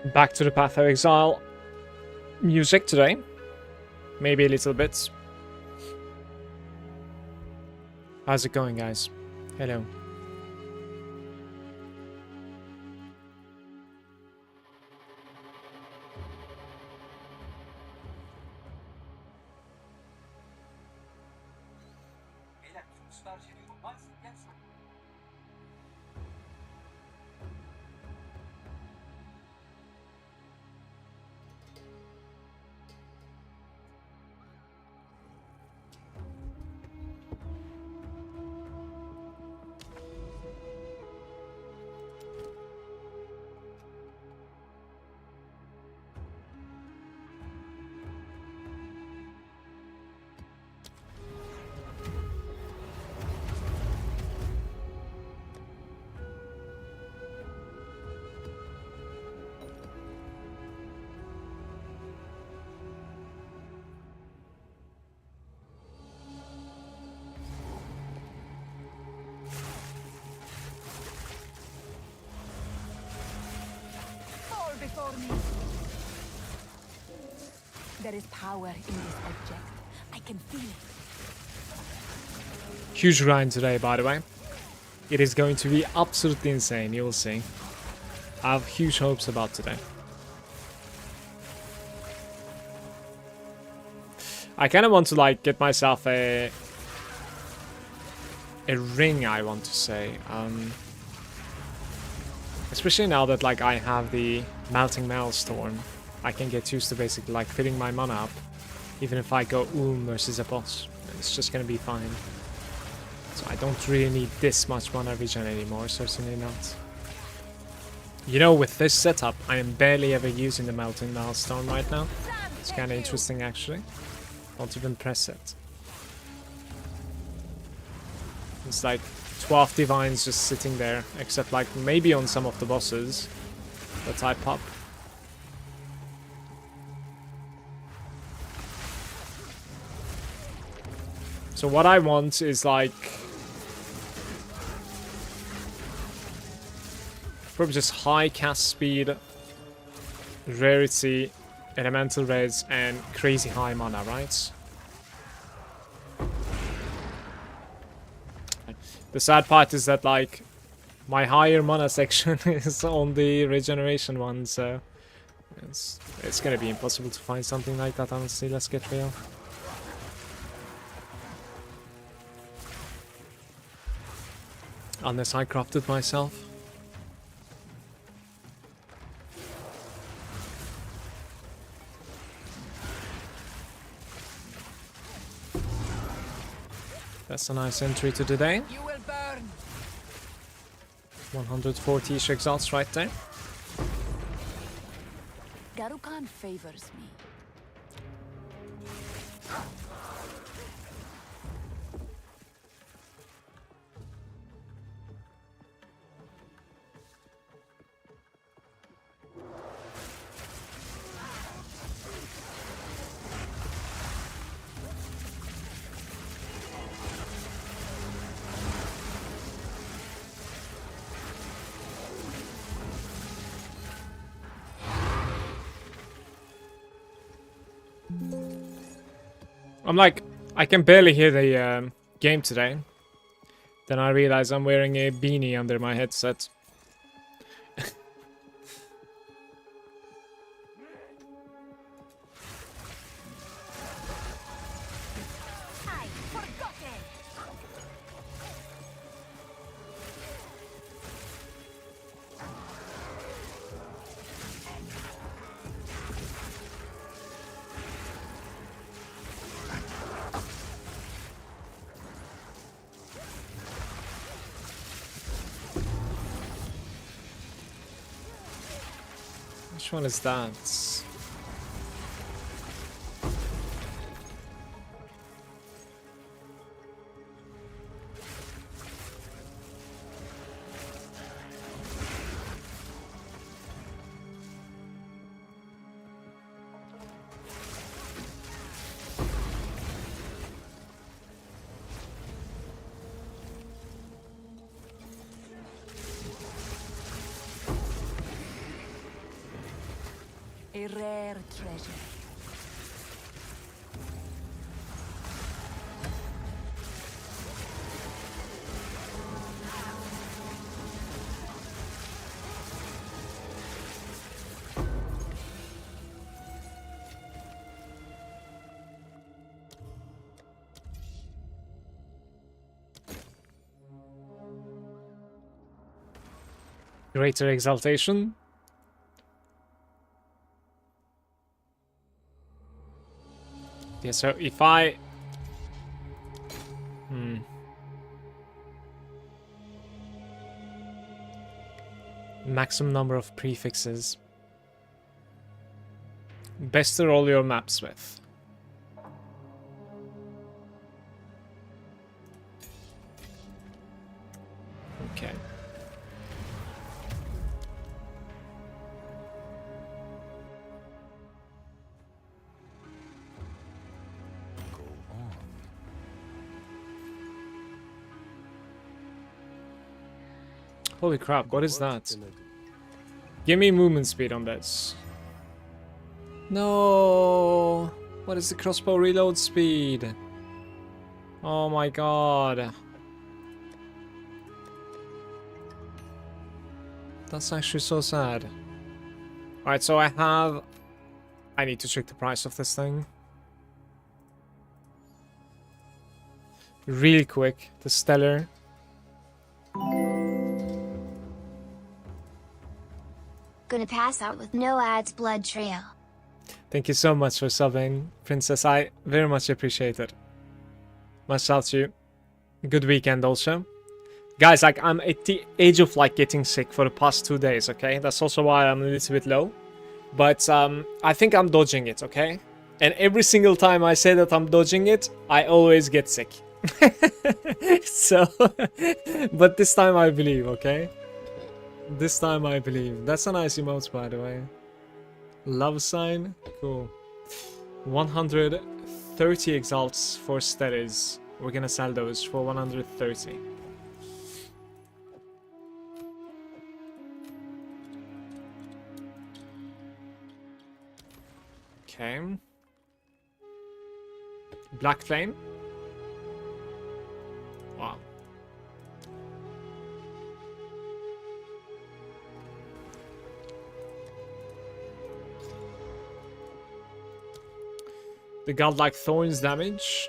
Back to the Path of Exile music today. Maybe a little bit. How's it going, guys? Hello. Before me. There is power in this object. I can feel it. Huge grind today, by the way. It is going to be absolutely insane, you will see. I have huge hopes about today. I kind of want to like get myself a ring, I want to say. Especially now that like I have the Melting Maelstrom, I can get used to basically like filling my mana up. Even if I go versus a boss, it's just gonna be fine. So I don't really need this much mana regen anymore, certainly not. You know, with this setup, I am barely ever using the Melting Maelstrom right now. It's kinda interesting actually. Won't even press it. It's like 12 divines just sitting there, except like maybe on some of the bosses that I pop. So what I want is like probably just high cast speed, rarity, elemental res, and crazy high mana, right? The sad part is that like my higher mana section is on the regeneration one, so it's gonna be impossible to find something like that, honestly. Let's get real. Unless I crafted myself. That's a nice entry to the day. 140-ish exalts right there. Garukan favors me. I'm like, I can barely hear the game today. Then I realize I'm wearing a beanie under my headset. Which one is that? A rare treasure. Greater exaltation. Yeah, so if I... Maximum number of prefixes. Best to roll your maps with. Okay. Holy crap, what is that? Give me movement speed on this. No! What is the crossbow reload speed? Oh my god. That's actually so sad. Alright, so I need to check the price of this thing. Really quick, the Stellar. Gonna pass out with no ads, blood trail. Thank you so much for subbing, Princess. I very much appreciate it. Much love to you. Good weekend also. Guys, like, I'm at the age of, like, getting sick for the past 2 days, okay? That's also why I'm a little bit low. But, I think I'm dodging it, okay? And every single time I say that I'm dodging it, I always get sick. So, but this time I believe, okay? This time I believe. That's a nice emote, by the way. Love sign. Cool. 130 exalts for steadies. We're gonna sell those for 130. Okay. Black flame. Wow. The godlike thorns damage.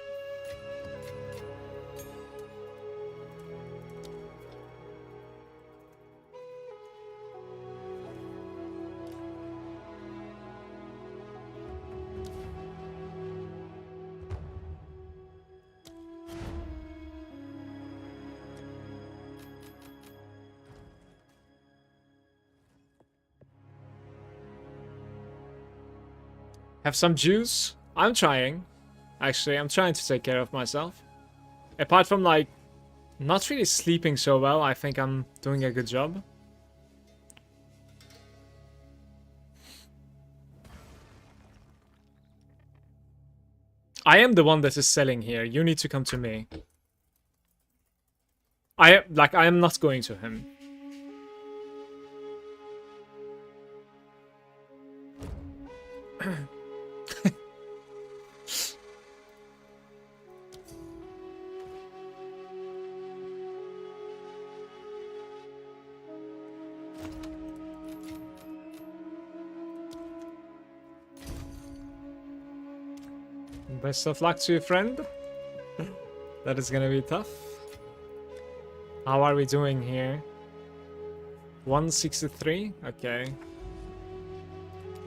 Have some juice. I'm trying. Actually, I'm trying to take care of myself. Apart from, like, not really sleeping so well, I think I'm doing a good job. I am the one that is selling here. You need to come to me. I am not going to him. Best of luck to you, friend. That is gonna be tough. How are we doing here? 163? Okay.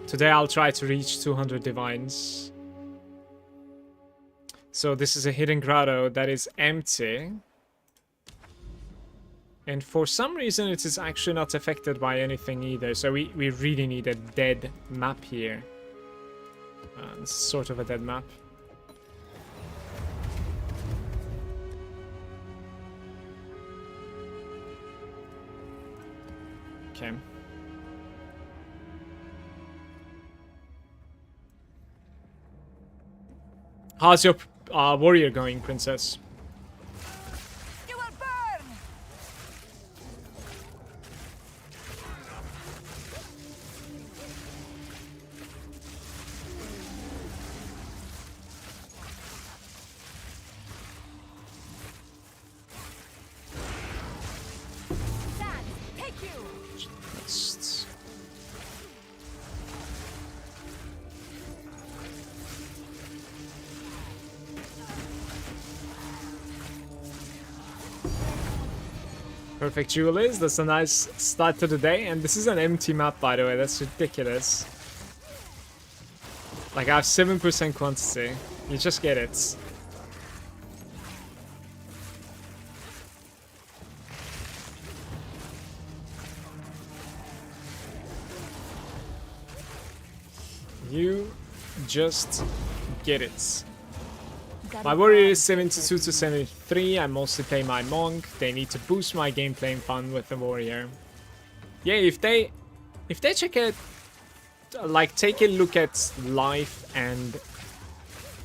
Today I'll try to reach 200 divines. So this is a hidden grotto that is empty. And for some reason it is actually not affected by anything either. So we really need a dead map here. This is sort of a dead map. Okay. How's your warrior going, princess? You will burn! Perfect duelist. That's a nice start to the day. And this is an empty map, by the way. That's ridiculous. Like, I have 7% quantity. You just get it. You just get it. My warrior is 72 to 73. I mostly play my monk. They need to boost my gameplay fun with the warrior. Yeah, if they check it, like take a look at life and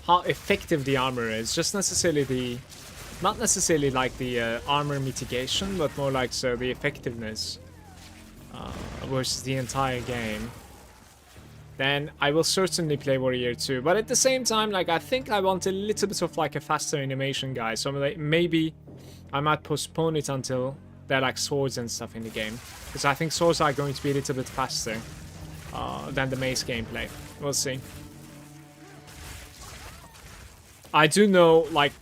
how effective the armor is, just necessarily the, not necessarily like the armor mitigation, but more like so the effectiveness versus the entire game, then I will certainly play Warrior 2. But at the same time, like, I think I want a little bit of like a faster animation, guys. So like, maybe I might postpone it until there are like swords and stuff in the game, because I think swords are going to be a little bit faster than the mace gameplay. We'll see. I do know, like,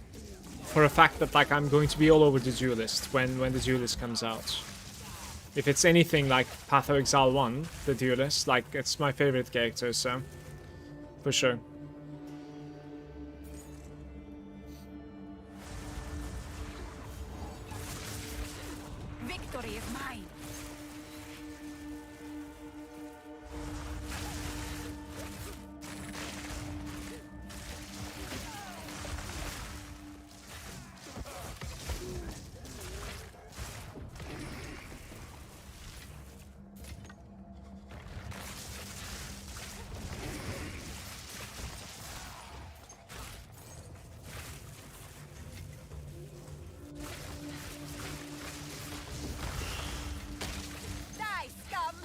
for a fact that like I'm going to be all over the duelist when the duelist comes out. If it's anything like Path of Exile 1, the duelist, like, it's my favorite character, so for sure. Victory is mine. Die, scum!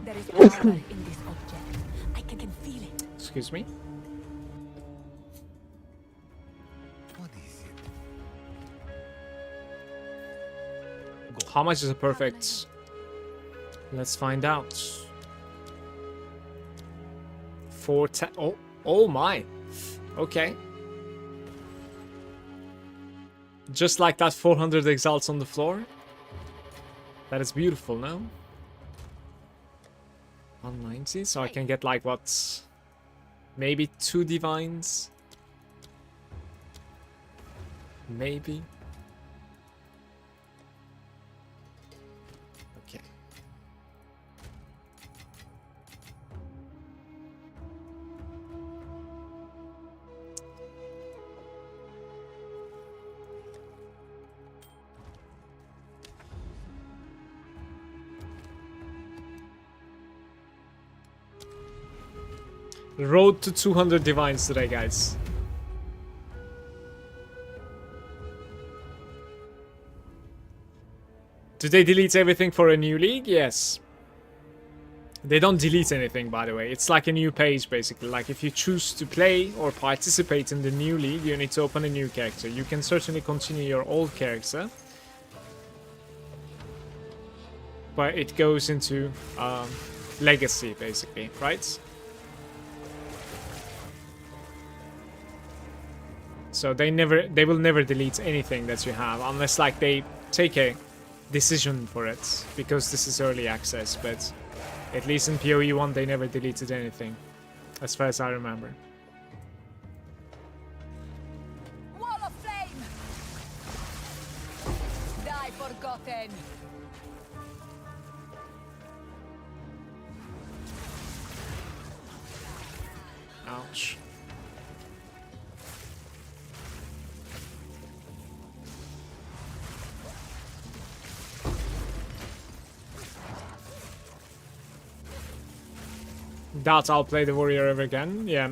There is power in this object. I can feel it. Excuse me. What is it? How much is a perfect? Let's find out. 410. Oh my. Okay. Just like that, 400 exalts on the floor. That is beautiful, no? 190, so I can get like what? Maybe 2 divines? Maybe. Okay. Road to 200 divines today, guys. Do they delete everything for a new league? Yes. They don't delete anything, by the way. It's like a new page, basically. Like, if you choose to play or participate in the new league, you need to open a new character. You can certainly continue your old character, but it goes into legacy, basically, right? So they will never delete anything that you have, unless like they take a decision for it, because this is early access. But at least in PoE 1 they never deleted anything, as far as I remember. Wall of flame! Die forgotten! Ouch. Doubt I'll play the warrior ever again. Yeah.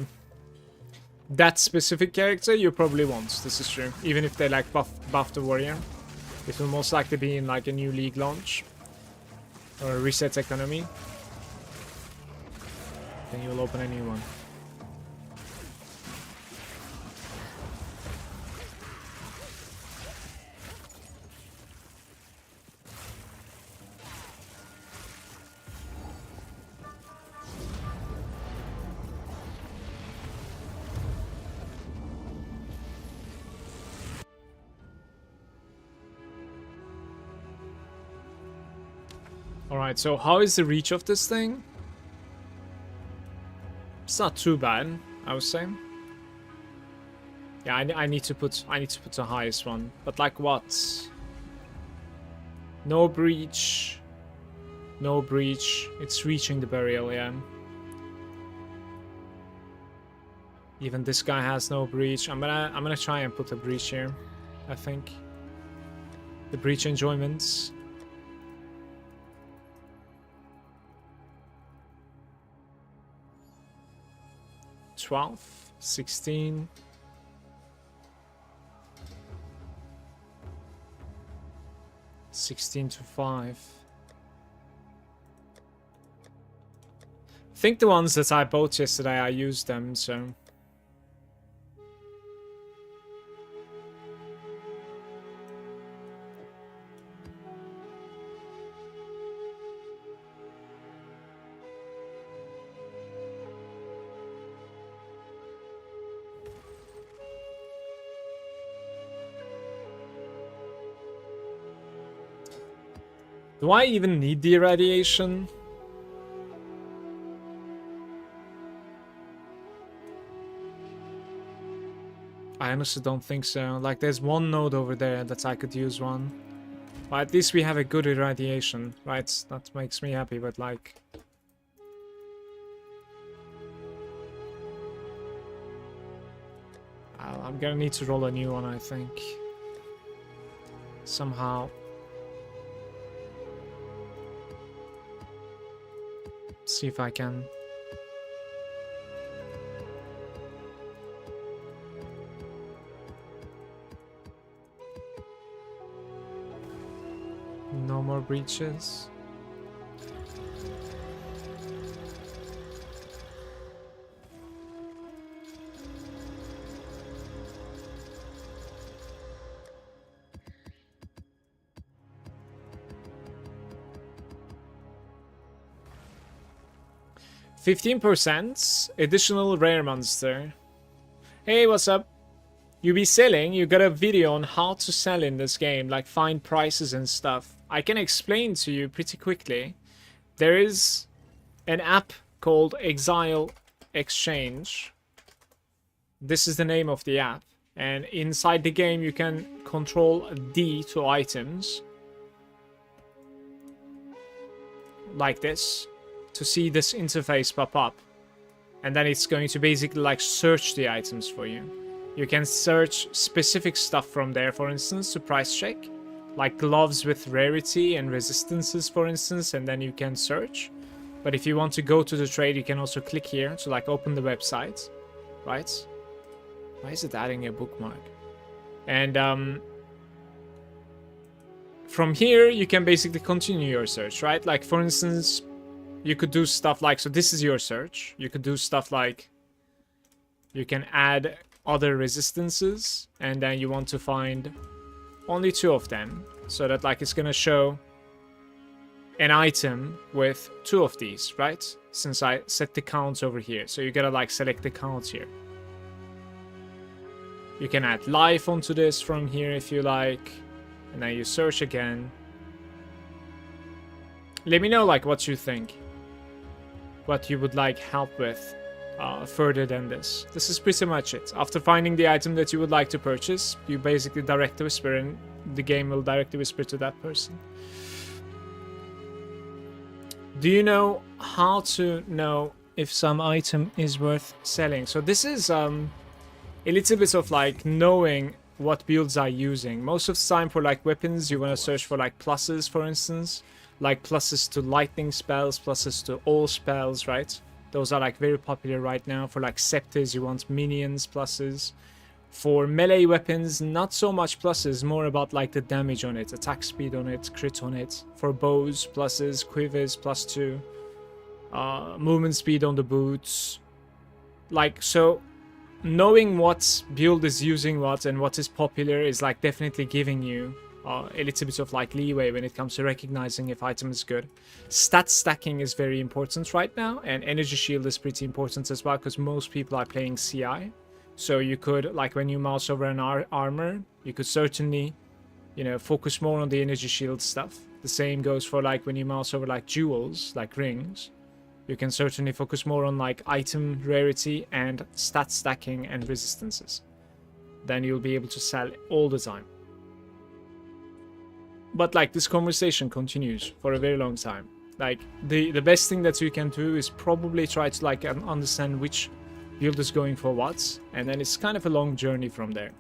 That specific character you probably won't. This is true. Even if they like buff the warrior, it will most likely be in like a new league launch or a reset economy. Then you'll open a new one. Alright, so how is the reach of this thing? It's not too bad, I would say. Yeah, I need to put the highest one. But like what? No breach. No breach. It's reaching the burial, yeah. Even this guy has no breach. I'm gonna try and put a breach here, I think. The breach enjoyments. $12, $16. $16 to $5. I think the ones that I bought yesterday, I used them, so... Do I even need the irradiation? I honestly don't think so. Like, there's one node over there that I could use one. But at least we have a good irradiation, right? That makes me happy, but like... I'm gonna need to roll a new one, I think. Somehow. See if I can. No more breaches. %, additional rare monster. Hey, what's up? You be selling? You got a video on how to sell in this game, like find prices and stuff. I can explain to you pretty quickly. There is an app called Exile Exchange. This is the name of the app. And inside the game you can control D to items. Like this. To see this interface pop up. And then it's going to basically like search the items for you. You can search specific stuff from there, for instance, to price check. Like gloves with rarity and resistances, for instance, and then you can search. But if you want to go to the trade, you can also click here to like open the website. Right? Why is it adding a bookmark? And from here, you can basically continue your search, right? Like for instance, you could do stuff like, so this is your search. You could do stuff like, you can add other resistances, and then you want to find only 2 of them. So that like it's gonna show an item with 2 of these, right? Since I set the counts over here. So you gotta like select the counts here. You can add life onto this from here if you like. And then you search again. Let me know like what you think. What you would like help with further than this. This is pretty much it. After finding the item that you would like to purchase, you basically direct the whisper and the game will direct the whisper to that person. Do you know how to know if some item is worth selling? So this is a little bit of like knowing what builds are using. Most of the time for like weapons, you want to search for like pluses, for instance. Like pluses to lightning spells, pluses to all spells, right? Those are like very popular right now. For like scepters, you want minions pluses. For melee weapons, not so much pluses, more about like the damage on it, attack speed on it, crit on it. For bows, pluses, quivers, +2. Movement speed on the boots. Like, so knowing what build is using what and what is popular is like definitely giving you a little bit of like leeway when it comes to recognizing if item is good. Stat stacking is very important right now, and energy shield is pretty important as well because most people are playing CI. So you could, like when you mouse over an armor, you could certainly you know, focus more on the energy shield stuff. The same goes for like when you mouse over like jewels, like rings. You can certainly focus more on like item rarity and stat stacking and resistances. Then you'll be able to sell all the time. But like this conversation continues for a very long time. Like the best thing that you can do is probably try to like understand which build is going for what, and then it's kind of a long journey from there.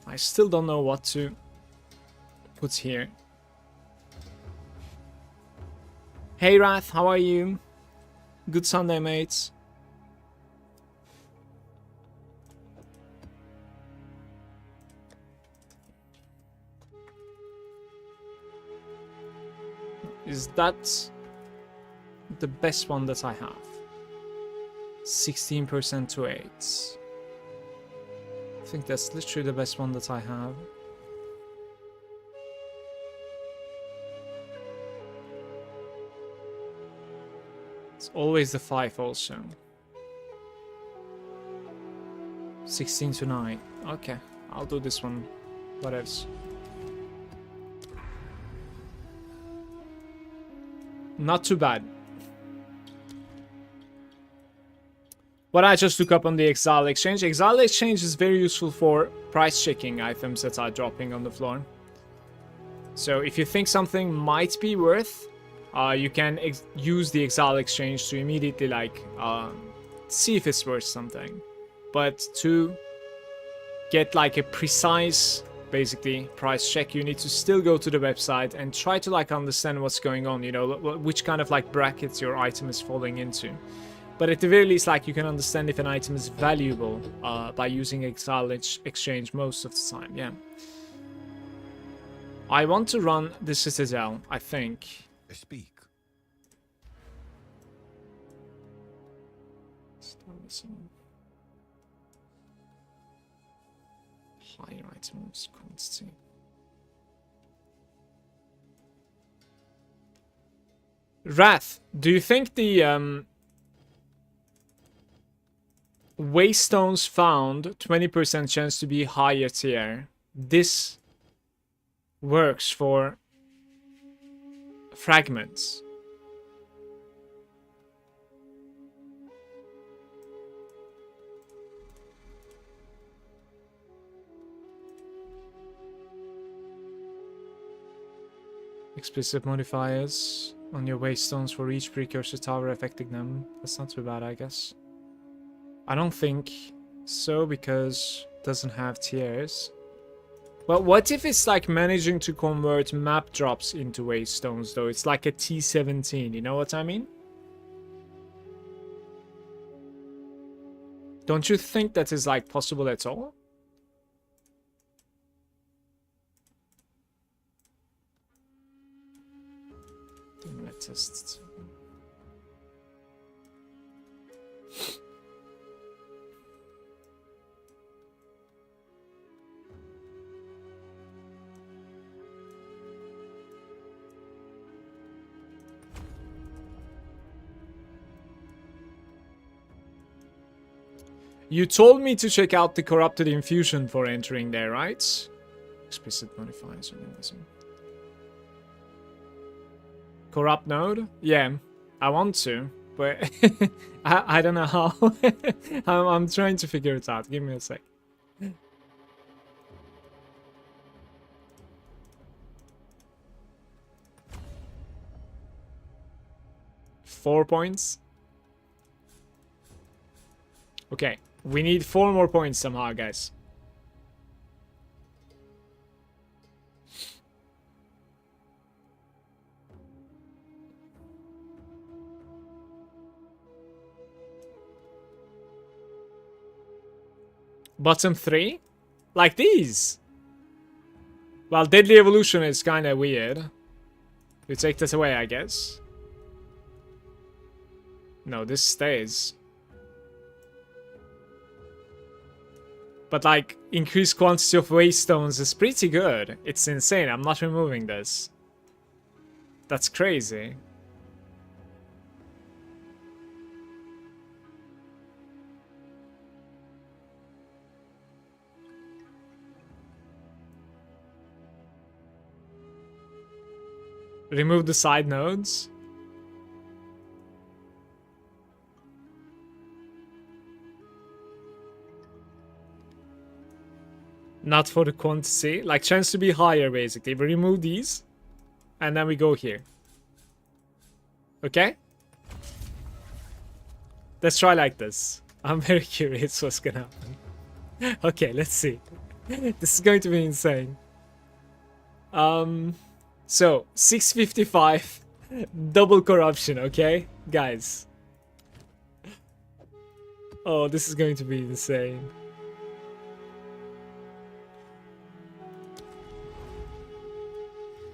I still don't know what to put here. Hey Wrath, how are you? Good Sunday, mates. Is that the best one that I have? 16% to 8. I think that's literally the best one that I have. It's always the 5 also. 16 to 9. Okay, I'll do this one. What else? Not too bad. What I just look up on the Exile Exchange. Exile Exchange is very useful for price checking items that are dropping on the floor. So if you think something might be worth, you can use the Exile Exchange to immediately like see if it's worth something. But to get like a precise basically price check, you need to still go to the website and try to like understand what's going on, you know, which kind of like brackets your item is falling into. But at the very least, like, you can understand if an item is valuable by using Exile Exchange most of the time, yeah. I want to run the Citadel, I think. Speak. Higher items, quantity. Wrath, do you think the Waystones found 20% chance to be higher tier? This works for fragments. Explicit modifiers on your Waystones for each precursor tower affecting them. That's not too bad, I guess. I don't think so, because it doesn't have tiers. But what if it's like managing to convert map drops into Waystones, though? It's like a T17, you know what I mean? Don't you think that is like possible at all? Let's test. You told me to check out the Corrupted Infusion for entering there, right? Explicit modifiers. Corrupt node? Yeah, I want to, but I don't know how. I'm trying to figure it out. Give me a sec. 4 points. Okay, we need 4 more points somehow, guys. Bottom 3? Like these? Well, Deadly Evolution is kind of weird. You take that away, I guess. No, this stays. But like, increased quantity of Waystones is pretty good. It's insane. I'm not removing this. That's crazy. Remove the side nodes. Not for the quantity. Like, chance to be higher, basically. We remove these. And then we go here. Okay? Let's try like this. I'm very curious what's gonna happen. Okay, let's see. This is going to be insane. So 655 double corruption, okay? Guys. Oh, this is going to be insane.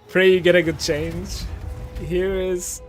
Pray you get a good change. Here is